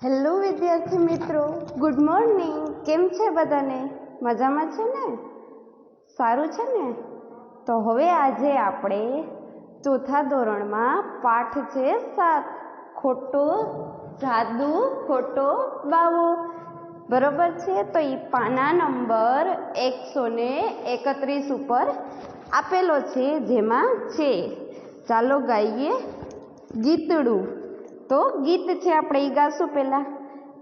Hello વિદ્યાર્થી મિત્રો, good morning. કેમ છે બધાને? મજામાં છે ને? સારું છે ને? તો હવે આજે આપણે ચોથા ધોરણમાં પાઠ છે 7, ખોટો જાદુ ખોટો બાવો. બરોબર છે? તો એ પાના નંબર 131 ઉપર આપેલો છે, જેમાં છે, ચાલો ગાઈએ ગીતડું. તો ગીત છે, આપણે એ ગાશું પહેલા.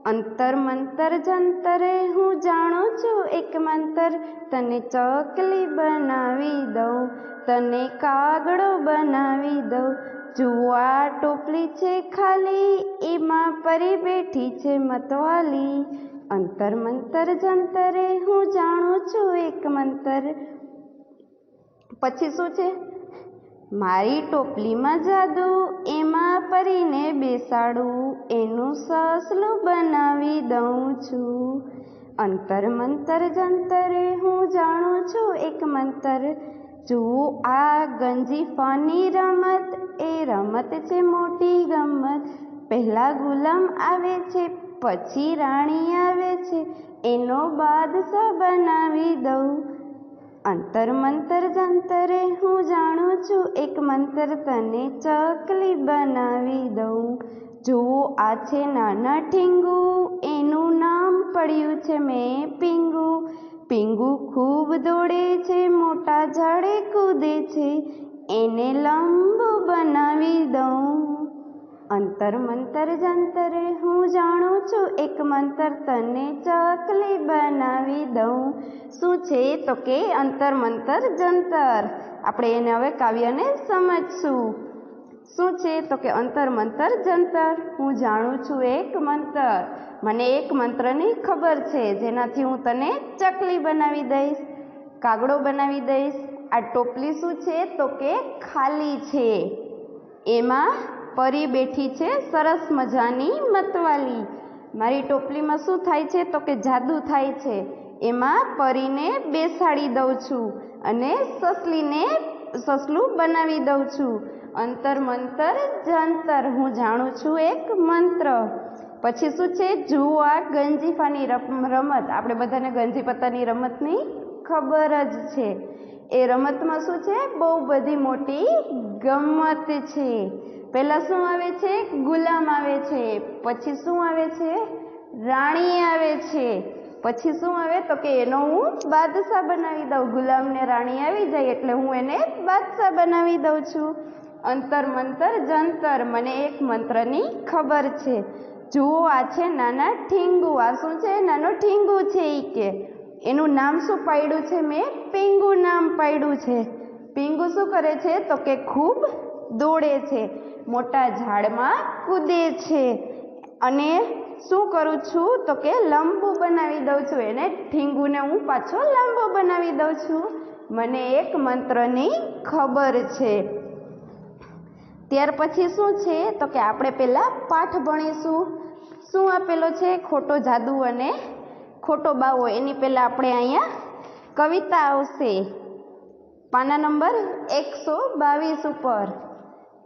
અંતર મંતર જંતરે હું જાણું છું એક મંતર, તને ચકલી બનાવી દઉં, તને કાગડો બનાવી દઉં. જુઓ આ ટોપલી છે ખાલી, એમાં પરી બેઠી છે મતવાલી. અંતર મંતર જંતરે હું જાણું છું એક મંતર. પછી શું છે? મારી ટોપલીમાં જાદુ, એમાં પરીને બેસાડું, એનું સસલું બનાવી દઉં છું. અંતર મંતર જંતરે હું જાણું છું એક મંતર. જુઓ આ ગંજીફાની રમત, એ રમત છે મોટી ગમત. પહેલા ગુલામ આવે છે, પછી રાણી આવે છે, એનો બાદશાહ બનાવી દઉં. અંતર મંતર જંતરે હું જાણું છું એક મંતર, તને ચકલી બનાવી દઉં. જુઓ આ છે નાના ઠીંગુ, એનું નામ પડ્યું છે મેં પીંગુ. પીંગુ ખૂબ દોડે છે, મોટા ઝાડે કૂદે છે, એને લંબુ બનાવી દઉં. અંતર મંતર જંતરે હું જાણું છું એક મંતર, તને ચકલી બનાવી દઉં. શું છે? તો કે અંતર મંતર જંતર. આપણે એને હવે કાવ્યને સમજશું. શું છે? તો કે અંતર મંતર જંતર. હું જાણું છું એક મંતર, મને એક મંત્રની ખબર છે, જેનાથી હું તને ચકલી બનાવી દઈશ, કાગડો બનાવી દઈશ. આ ટોપલી શું છે? તો કે ખાલી છે, એમાં પરી બેઠી છે સરસ મજાની મતવાલી. મારી ટોપલીમાં શું થાય છે? તો કે જાદુ થાય છે, એમાં પરીને બેસાડી દઉં છું અને સસલું બનાવી દઉં છું. અંતર મંતર જંતર. હું જાણું છું એક મંત્ર. પછી શું છે? જુઓ આ ગંજીફાની રમત. આપણે બધાને ગંજીપત્તાની રમતની ખબર જ છે. એ રમતમાં શું છે? બહુ બધી મોટી ગમત છે. પહેલા શું આવે છે? ગુલામ આવે છે. પછી શું આવે છે? રાણી આવે છે. પછી શું આવે? તો કે એનો હું બાદશાહ બનાવી દઉં. ગુલામને રાણી આવી જાય એટલે હું એને બાદશાહ બનાવી દઉં છું. અંતર મંતર જંતર. મને એક મંત્રની ખબર છે. જુઓ આ છે નાના ઠીંગુ. આ શું છે? નાનો ઠીંગુ છે. એ કે એનું નામ શું પાડ્યું છે? મેં પીંગુ નામ પાડ્યું છે. પીંગુ શું કરે છે? તો કે ખૂબ દોડે છે, મોટા ઝાડમાં કૂદે છે, અને શું કરું છું? તો કે લંબુ બનાવી દઉં છું. એને ઠીંગુને હું પાછો લાંબો બનાવી દઉં છું. મને એક મંત્રની ખબર છે. ત્યાર પછી શું છે? તો કે આપણે પહેલા પાઠ ભણીશું. શું આપેલો છે? ખોટો જાદુ અને ખોટો બાવો. એની પહેલા આપણે અહીંયા કવિતા આવશે, પાના નંબર 122 ઉપર.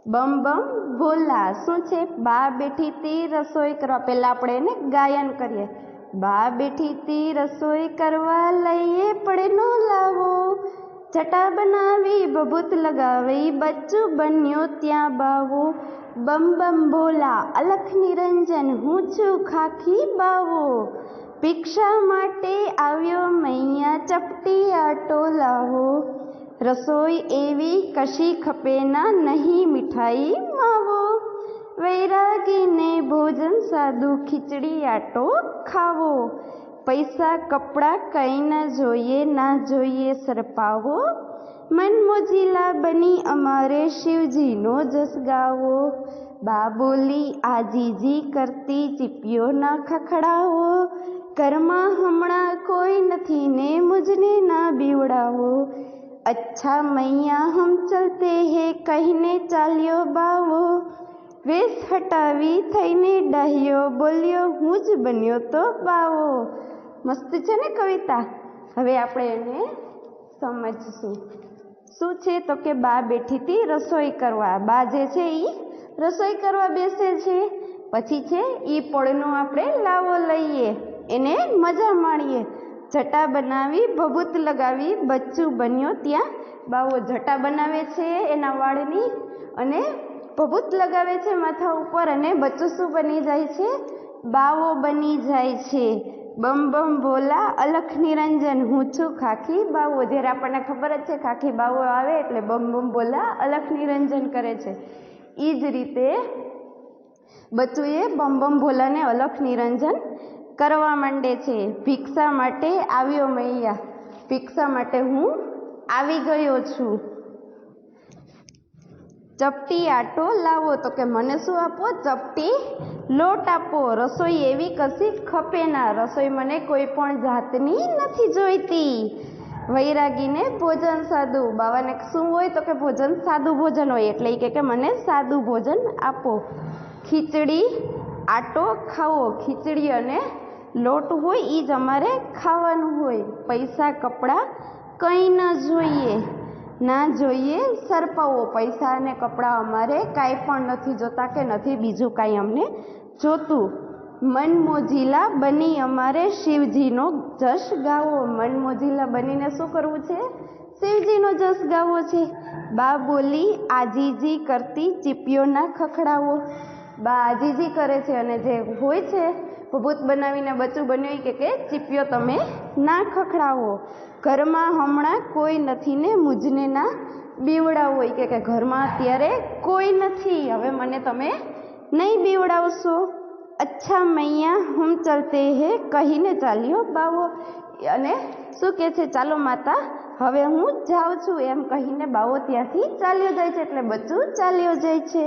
બમ બમ ભોલા. શું છે? બા બેઠી તી રસોઈ કરવા. પહેલા આપણે એને ગાયન કરીએ. બા બેઠી તી રસોઈ કરવા, લઈએ પડનો લાવો, જટા બનાવી ભભૂત લગાવી, બચ્ચું બન્યો ત્યાં બાવો. બમ બમ ભોલા, અલખ નિરંજન, હું છું ખાખી બાવો, ભિક્ષા માટે આવ્યો મૈયા, ચપટી આટો લાવો, રસોઈ એવી કશી ખપે ના, નહીં મીઠાઈ માવો, વૈરાગીને ભોજન સાદું, ખીચડી આટો ખાવો, પૈસા કપડાં કંઈ ના જોઈએ, ના જોઈએ સરપાવો, મન મોજીલા બની અમારે શિવજીનો જસ ગાવો. બા બોલી આજીજી કરતી, ચીપિયો ના ખખડાવો, ઘરમાં હમણાં કોઈ નથી ને મુझने ના બીવડાવો. અચ્છા મૈયા હમ ચલતે હે, કહીને ચાલ્યો બાવો, વેશ હટાવી થઈને ડાહ્યો, બોલ્યો હું જ બન્યો તો બાવો. મસ્ત છે ને કવિતા? હવે આપણે એને સમજશું. શું છે? તો કે બા બેઠી હતી રસોઈ કરવા. બા જે છે એ રસોઈ કરવા બેસે છે. પછી છે ઈ પળનો આપણે લાવો લઈએ, એને મજા માણીએ. જટા બનાવી ભભૂત લગાવી બચ્ચું બન્યો ત્યાં બાવો. જટા બનાવે છે એના વાળની અને ભભૂત લગાવે છે માથા ઉપર અને બચ્ચું શું બની જાય છે? બાવો બની જાય છે. બમ બમ ભોલા અલખ નિરંજન, હું છું ખાખી બાવો. જ્યારે આપણને ખબર જ છે ખાખી બાવો આવે એટલે બમ બમ ભોલા અલખ નિરંજન કરે છે. એ જ રીતે બચ્ચુએ બમ બમ ભોલાને અલખ નિરંજન કરવા માંડે છે. ભિક્ષા માટે આવ્યો મૈયા, ભિક્ષા માટે હું આવી ગયો છું. ચપટી આટો લાવો, તો કે મને શું આપો? ચપટી લોટ આપો. રસોઈ એવી કશી ખપે ના, રસોઈ મને કોઈ પણ જાતની નથી જોઈતી. વૈરાગીને ભોજન સાદું, બાવાને શું હોય? તો કે ભોજન સાદું ભોજન હોય, એટલે એ કે મને સાદું ભોજન આપો. ખીચડી આટો ખાવો, ખીચડી અને લોટ હોય એ જ અમારે ખાવાનું હોય. પૈસા કપડાં કંઈ ન જોઈએ, ના જોઈએ સરપાવો. પૈસા અને કપડાં અમારે કાંઈ પણ નથી જોતા કે નથી બીજું કાંઈ અમને જોતું. મન મોજીલા બની અમારે શિવજીનો જશ ગાવો. મન મોજીલા બનીને શું કરવું છે? શિવજીનો જશ ગાવો છે. બા બોલી આજીજી કરતી ચીપિયો ના ખખડાવો. બા આજીજી કરે છે અને જે હોય છે ભભૂત બનાવીને બચ્ચું બન્યું કે ચીપિયો તમે ના ખખડાવો. ઘરમાં હમણાં કોઈ નથી ને મુજને ના બીવડાવો. કે ઘરમાં અત્યારે કોઈ નથી, હવે મને તમે નહીં બીવડાવશો. અચ્છા મૈયા હમ ચલતે હે, કહીને ચાલ્યો બાવો. અને શું કહે છે? ચાલો માતા હવે હું જાઉં છું, એમ કહીને બાવો ત્યાંથી ચાલ્યો જાય છે. એટલે બચ્ચું ચાલ્યો જાય છે.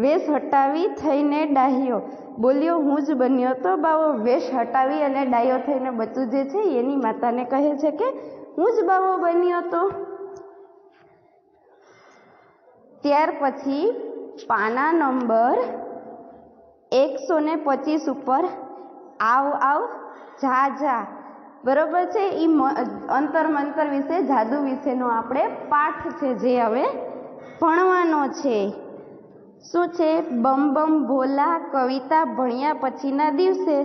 વેશ હટાવી થઈને ડાહ્યો બોલ્યો, હું જ બન્યો તો બાવો. વેશ હટાવી અને ડાયો થઈને બચ્ચું જે છે એની માતાને કહે છે કે હું જ બાવો બન્યો તો. ત્યાર પછી પાના નંબર 125 ઉપર આવ આવ જા જા, બરોબર છે. એ અંતર મંતર વિશે, જાદુ વિશેનો આપણે પાઠ છે જે હવે ભણવાનો છે. શું છે? બમ બમ ભોલા કવિતા ભણ્યા પછીના દિવસે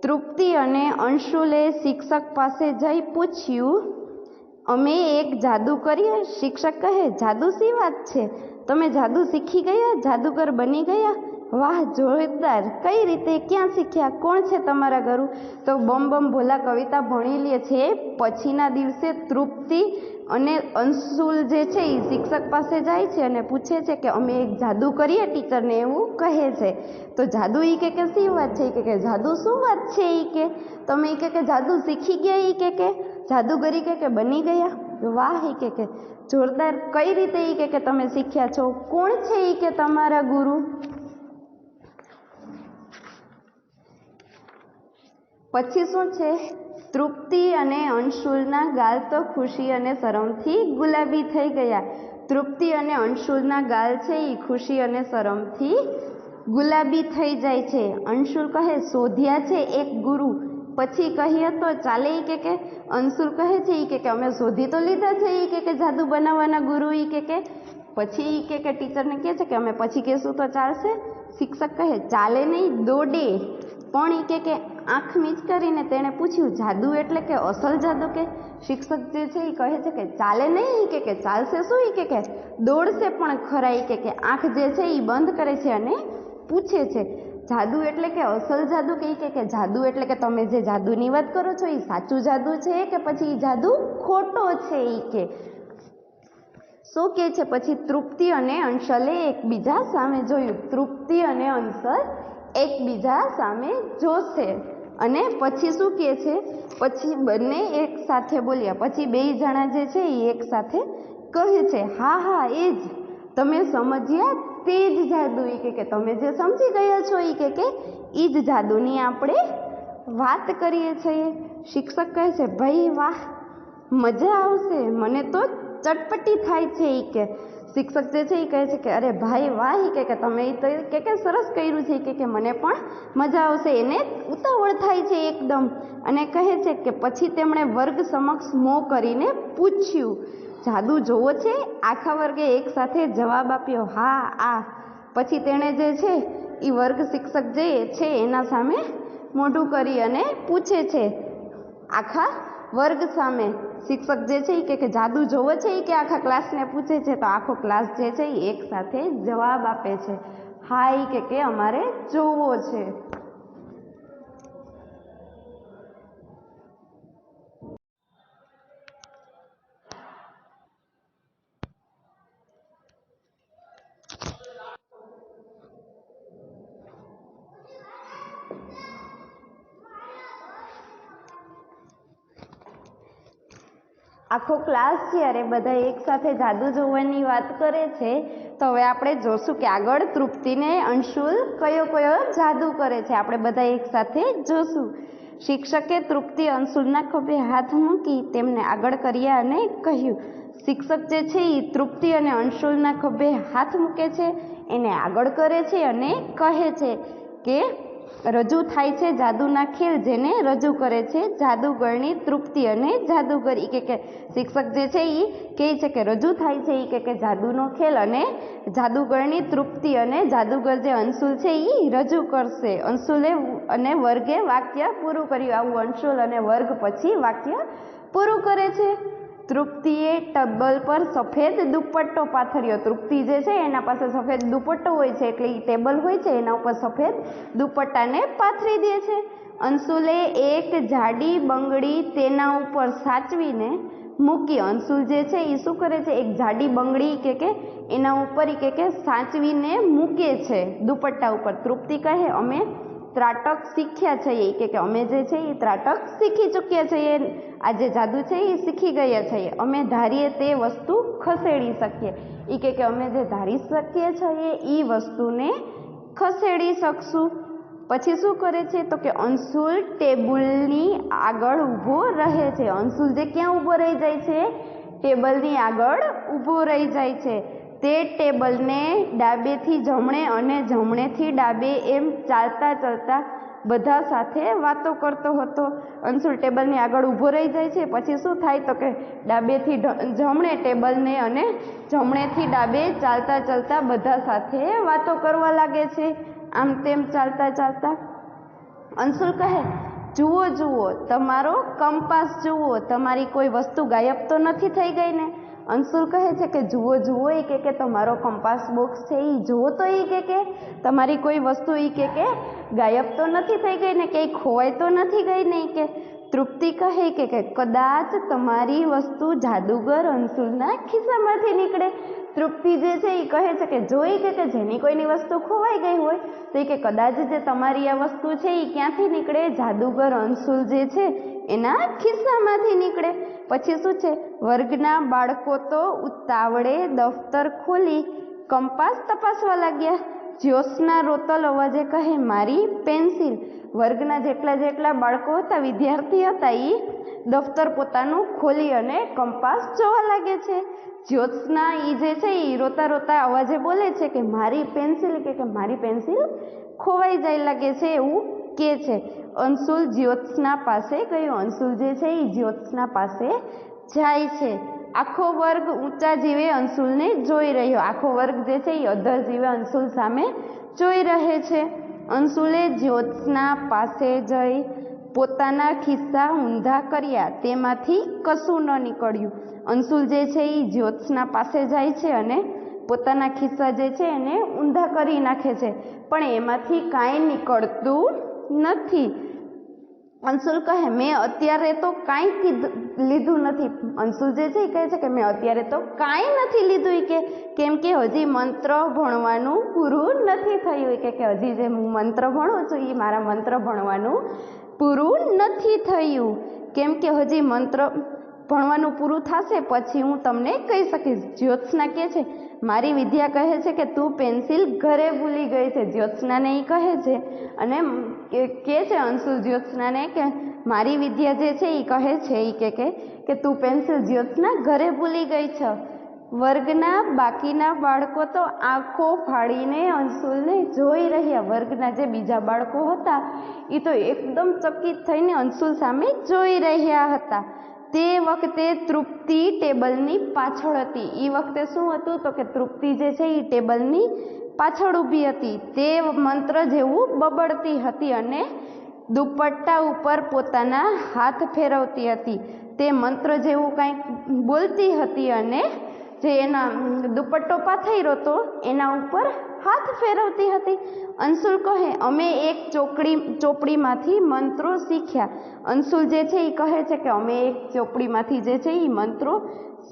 તૃપ્તિ અને અંશુલે શિક્ષક પાસે જઈ પૂછ્યું, અમે એક જાદુ કરીએ? શિક્ષક કહે, જાદુ શી વાત છે? તમે જાદુ શીખી ગયા? જાદુગર બની ગયા? વાહ, જોરદાર! કઈ રીતે? ક્યાં શીખ્યા? કોણ છે તમારા ગુરુ? તો બમ બમ ભોલા કવિતા ભણી લે છે પછીના દિવસે તૃપ્તિ અને અંશુલ જે છે એ શિક્ષક પાસે જાય છે અને પૂછે છે કે અમે એક જાદુ કરીએ, ટીચરને એવું કહે છે. તો જાદુ એ કે શી વાત છે? કે જાદુ શું વાત છે? એ કે તમે કે જાદુ શીખી ગયા? એ કે જાદુગરી કે બની ગયા? વાહ! એ કે જોરદાર! કઈ રીતે? એ કે તમે શીખ્યા છો? કોણ છે એ કે તમારા ગુરુ? પછી શું છે? તૃપ્તિ અને અંશુલના ગાલ તો ખુશી અને શરમથી ગુલાબી થઈ ગયા. તૃપ્તિ અને અંશુલના ગાલ છે એ ખુશી અને શરમથી ગુલાબી થઈ જાય છે. અંશુલ કહે, શોધ્યા છે એક ગુરુ. પછી કહીએ તો ચાલે? એ કે અંશુલ કહે છે એ કે અમે શોધી તો લીધા છે એ કે જાદુ બનાવવાના ગુરુ. એ કે પછી કે ટીચરને કહે છે કે અમે પછી કહેશું તો ચાલશે? શિક્ષક કહે, ચાલે નહીં, દોડે. પણ એ કે આંખ મીચ કરીને તેણે પૂછ્યું, જાદુ એટલે કે અસલ જાદુ? કે શિક્ષક જે છે એ કહે છે કે ચાલે નહીં. કે ચાલશે શું? એ કે દોડશે પણ ખરા. એ કે આંખ જે છે એ બંધ કરે છે અને પૂછે છે, જાદુ એટલે કે અસલ જાદુ? કે જાદુ એટલે કે તમે જે જાદુની વાત કરો છો એ સાચું જાદુ છે કે પછી જાદુ ખોટો છે? એ કે શું કે છે? પછી તૃપ્તિ અને અંશલે એકબીજા સામે જોયું. તૃપ્તિ અને અંશલ એકબીજા સામે જોશે અને પછી શું કહે છે? પછી બંને એક સાથે બોલ્યા. પછી બે જણા જે છે એ એક સાથે કહે છે, હા હા, એ જ તમે સમજ્યા, તે જ જાદુ. એ કે તમે જે સમજી ગયા છો એ કે એ જ જાદુની આપણે વાત કરીએ છીએ. શિક્ષક કહે છે, ભાઈ વાહ, મજા આવશે, મને તો ચટપટી થાય છે. એ કે શિક્ષક જે છે એ કહે છે કે અરે ભાઈ વાહ, કે તમે કે સરસ કર્યું છે. કે મને પણ મજા આવશે. એને ઉતાવળ થાય છે એકદમ અને કહે છે કે પછી તેમણે વર્ગ સમક્ષ મોં કરીને પૂછ્યું, જાદુ જોવો છે? આખા વર્ગે એક સાથે જવાબ આપ્યો, હા આ. પછી તેણે જે છે એ વર્ગ શિક્ષક જે છે એના સામે મોઢું કરી અને પૂછે છે, આખા વર્ગ સામે શિક્ષક જે છે કે જાદુ જોવો છે કે આખા ક્લાસને પૂછે છે, તો આખો ક્લાસ જે છે એ એક સાથે જવાબ આપે છે, હા કે અમારે જોવો છે. આખો ક્લાસ જ્યારે બધા એક સાથે જાદુ જોવાની વાત કરે છે, તો હવે આપણે જોશું કે આગળ તૃપ્તિને અંશુલ કયો કયો જાદુ કરે છે. આપણે બધા એક સાથે જોશું. શિક્ષકે તૃપ્તિ અંશુલના ખભે હાથ મૂકી તેમને આગળ કર્યા અને કહ્યું. શિક્ષક જે છે એ તૃપ્તિ અને અંશુલના ખભે હાથ મૂકે છે, એને આગળ કરે છે અને કહે છે કે રજૂ થાય છે જાદુના ખેલ, જેને રજૂ કરે છે જાદુગરની તૃપ્તિ અને જાદુગર. કે શિક્ષક જે છે એ કહે છે કે રજૂ થાય છે કે જાદુનો ખેલ, અને જાદુગરની તૃપ્તિ અને જાદુગર જે અંશુલ છે એ રજૂ કરશે. અંશુલે અને વર્ગે વાક્ય પૂરું કર્યું. આવું અંશુલ અને વર્ગ પછી વાક્ય પૂરું કરે છે. તૃપ્તિએ ટેબલ પર સફેદ દુપટ્ટો પાથર્યો. તૃપ્તિ જે છે એના પાસે સફેદ દુપટ્ટો હોય છે, એટલે એ ટેબલ હોય છે એના ઉપર સફેદ દુપટ્ટાને પાથરી દે છે. અંશુલે એક જાડી બંગડી તેના ઉપર સાચવીને મૂકી. અંશુલ જે છે એ શું કરે છે, એક જાડી બંગડી કે એના ઉપર કે સાચવીને મૂકે છે દુપટ્ટા ઉપર. તૃપ્તિ કહે અમે ત્રાટક શીખ્યા છીએ, કે અમે જે છે એ ત્રાટક શીખી ચૂક્યા છીએ, આ જે જાદુ છે એ શીખી ગયા છીએ. અમે ધારીએ તે વસ્તુ ખસેડી શકીએ. કે અમે જે ધારી શકીએ છીએ એ વસ્તુને ખસેડી શકશું. પછી શું કરે છે, તો કે અંશુલ ટેબલની આગળ ઊભો રહે છે. અંશુલ જે ક્યાં ઊભો રહી જાય છે, ટેબલની આગળ ઊભો રહી જાય છે. તે ટેબલને ડાબેથી જમણે અને જમણેથી ડાબે એમ ચાલતા ચાલતા બધા સાથે વાતો કરતો હતો. અંશુલ ટેબલની આગળ ઊભો રહી જાય છે. પછી શું થાય, તો કે ડાબેથી જમણે ટેબલને અને જમણેથી ડાબે ચાલતા ચાલતા બધા સાથે વાતો કરવા લાગે છે. આમ તેમ ચાલતા ચાલતા અંશુલ કહે, જુઓ જુઓ તમારો કંપાસ જુઓ, તમારી કોઈ વસ્તુ ગાયબ તો નથી થઈ ગઈ ને. અંશુલ કહે છે કે જુઓ જુઓ એ કે તમારો કંપાસ બોક્સ છે એ જુઓ, તો એ કે તમારી કોઈ વસ્તુ એ કે ગાયબ તો નથી થઈ ગઈ ને, કે ખોવાઈ તો નથી ગઈ ને. કે તૃપ્તિ કહે કે કદાચ તમારી વસ્તુ જાદુગર અંશુલના ખિસ્સામાંથી નીકળે. તૃપ્તિ જે છે એ કહે છે કે જોઈ કે જેની કોઈની વસ્તુ ખોવાઈ ગઈ હોય તો એ કે કદાચ જે તમારી આ વસ્તુ છે એ ક્યાંથી નીકળે, જાદુગર અંશુલ જે છે એના ખિસ્સામાંથી નીકળે. પછી શું છે, વર્ગના બાળકો તો ઉતાવળે દફતર ખોલી કંપાસ તપાસવા લાગ્યા. જ્યોત્સના રોતલ અવાજે કહે, મારી પેન્સિલ. વર્ગના જેટલા બાળકો હતા, વિદ્યાર્થી હતા, એ દફતર પોતાનું ખોલી અને કંપાસ જોવા લાગે છે. જ્યોત્સના એ જે છે એ રોતા રોતા અવાજે બોલે છે કે મારી પેન્સિલ, કે મારી પેન્સિલ ખોવાઈ જાય લાગે છે, એવું કે છે. અંશુલ જ્યોત્સના પાસે ગયો. અંશુલ જે છે એ જ્યોત્સના પાસે જાય છે. આખો વર્ગ ઊંચા જીવે અંશુલને જોઈ રહ્યો. આખો વર્ગ જે છે એ અધર જીવે અંશુલ સામે જોઈ રહે છે. અંશુલે જ્યોત્સના પાસે જઈ પોતાના ખિસ્સા ઊંધા કર્યા, તેમાંથી કશું ન નીકળ્યું. અંશુલ જે છે એ જ્યોત્સના પાસે જાય છે અને પોતાના ખિસ્સા જે છે એને ઊંધા કરી નાખે છે, પણ એમાંથી કાંઈ નીકળતું નથી. અંશુલ કહે, મેં અત્યારે તો કાંઈ લીધું નથી. અંશુલ જે છે એ કહે છે કે મેં અત્યારે તો કાંઈ નથી લીધું, કેમ કે હજી મંત્ર ભણવાનું પૂરું નથી થયું. કે હજી જે હું મંત્ર ભણું છું એ મારા મંત્ર ભણવાનું પૂરું નથી થયું, કેમ કે હજી મંત્ર ભણવાનું પૂરું થશે પછી હું તમને કહી શકીશ. જ્યોત્સના કહે છે, મારી વિદ્યા કહે છે કે તું પેન્સિલ ઘરે ભૂલી ગઈ છે. જ્યોત્સનાને એ કહે છે અને કહે છે અંશુલ જ્યોત્સનાને કે મારી વિદ્યા જે છે એ કહે છે કે તું પેન્સિલ જ્યોત્સના ઘરે ભૂલી ગઈ છે. વર્ગના બાકીના બાળકો તો આંખો ફાડીને અંશુલને જોઈ રહ્યા. વર્ગના જે બીજા બાળકો હતા એ તો એકદમ ચકિત થઈને અંશુલ સામે જોઈ રહ્યા હતા. તે વખતે તૃપ્તિ ટેબલની પાછળ હતી. એ વખતે શું હતું, તો કે તૃપ્તિ જે છે એ ટેબલની પાછળ ઊભી હતી. તે મંત્ર જેવું બબડતી હતી અને દુપટ્ટા ઉપર પોતાના હાથ ફેરવતી હતી. તે મંત્ર જેવું કંઈક બોલતી હતી અને જે એના દુપટ્ટો પાથર્યો હતો એના ઉપર હાથ ફેરવતી હતી. અંશુલ કહે, અમે એક ચોપડીમાંથી મંત્રો શીખ્યા. અંશુલ જે છે એ કહે છે કે અમે એક ચોપડીમાંથી જે છે એ મંત્રો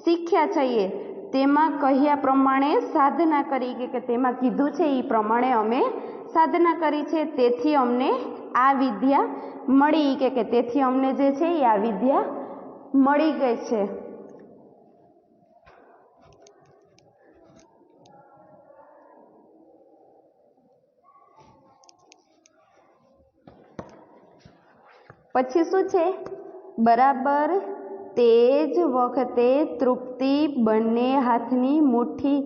શીખ્યા છીએ. તેમાં કહ્યા પ્રમાણે સાધના કરી કે તેમાં કીધું છે એ પ્રમાણે અમે સાધના કરી છે. તેથી અમને આ વિદ્યા મળી કે તેથી અમને જે છે એ આ વિદ્યા મળી ગઈ છે. પછી શું છે? બરાબર તે જ વખતે તૃપ્તિ બંને હાથની મુઠ્ઠી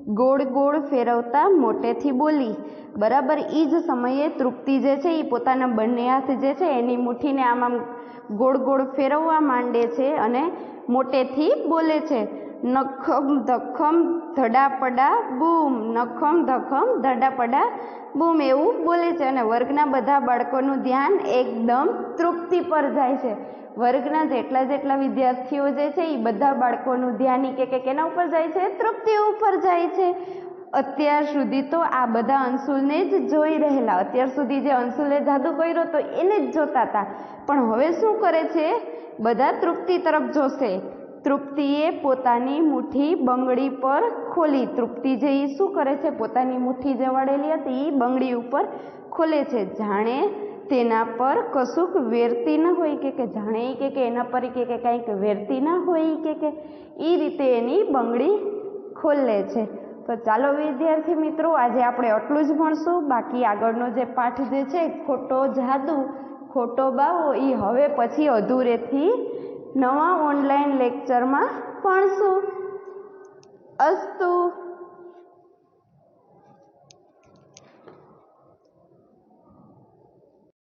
ગોળ ગોળ ફેરવતા મોટેથી બોલી. બરાબર એ જ સમયે તૃપ્તિ જે છે એ પોતાના બંને હાથ જે છે એની મુઠ્ઠીને આમ ગોળ ગોળ ફેરવવા માંડે છે અને મોટેથી બોલે છે. નખમ ધખમ ધડાપડા બૂમ, નખમ ધખમ ધડાપડા બૂમ એવું બોલે છે. અને વર્ગના બધા બાળકોનું ધ્યાન એકદમ તૃપ્તિ પર જાય છે. વર્ગના જેટલા વિદ્યાર્થીઓ જે છે એ બધા બાળકોનું ધ્યાન કે કેના ઉપર જાય છે? તૃપ્તિ ઉપર જાય છે. અત્યાર સુધી તો આ બધા અંશુલને જ જોઈ રહેલા. અત્યાર સુધી જે અંશુલે જાદુ કર્યો તો એને જ જોતા હતા. પણ હવે શું કરે છે? બધા તૃપ્તિ તરફ જોશે. તૃપ્તિએ પોતાની મુઠ્ઠી બંગડી પર ખોલી. તૃપ્તિ જે એ શું કરે છે? પોતાની મુઠ્ઠી જે વળેલી હતી એ બંગડી ઉપર ખોલે છે. જાણે તેના પર કશુંક વેરતી ન હોય કે જાણે કે એના પર કે કંઈક વેરતી ના હોય કે એ રીતે એની બંગડી ખોલે છે. તો ચાલો વિદ્યાર્થી મિત્રો, આજે આપણે આટલું જ ભણશું. બાકી આગળનો જે પાઠ જે છે ખોટો જાદુ ખોટો બાવો એ હવે પછી અધૂરેથી નવા ઓનલાઈન લેક્ચરમાં ભણશું. અસ્તુ.